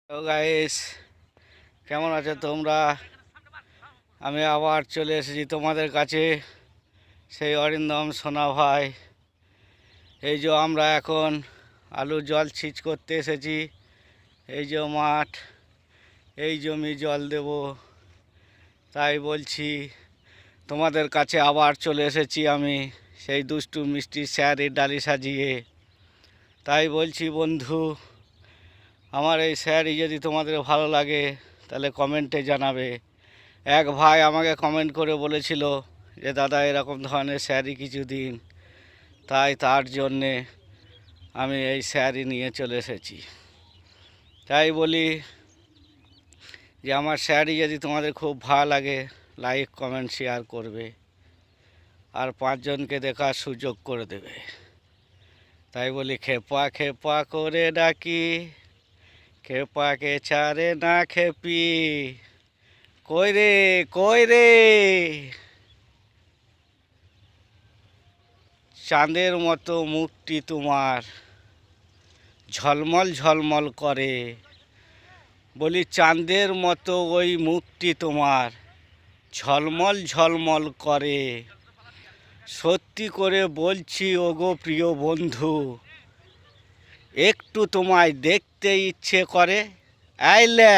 Hello guys, কেমন আছো তোমরা? আমি আবার চলে এসেছি তোমাদের কাছে, সেই অরিন্দম সোনা ভাই। এই যে আমরা এখন আলু জল ছিঁচ করতে এসেছি। এই যে মাঠ, এই জমি জল দেব, তাই বলছি তোমাদের কাছে আবার চলে এসেছি আমি, সেই দুষ্টু মিষ্টি স্যারের ডালি সাজিয়ে। তাই বলছি বন্ধু, আমার এই স্যারই যদি তোমাদের ভালো লাগে তাহলে কমেন্টে জানাবে। এক ভাই আমাকে কমেন্ট করে বলেছিল যে দাদা এরকম ধরনের স্যারই কিছু দিন, তাই তার জন্যে আমি এই স্যারই নিয়ে চলে এসেছি। তাই বলি যে আমার স্যারই যদি তোমাদের খুব ভালো লাগে, লাইক কমেন্ট শেয়ার করবে আর 5 জনকে দেখার সুযোগ করে দেবে। তাই বলি খেপা খেপা করে ডাকি, খেপাকে ছাড়ে না খেপি, কই রে কই রে। চাঁদের মতো মুখটি তোমার ঝলমল ঝলমল করে, বলি চাঁদের মতো ওই মুখটি তোমার ঝলমল ঝলমল করে। সত্যি করে বলছি ওগো প্রিয় বন্ধু, একটু তোমায় দেখতে ইচ্ছে করে। আইলে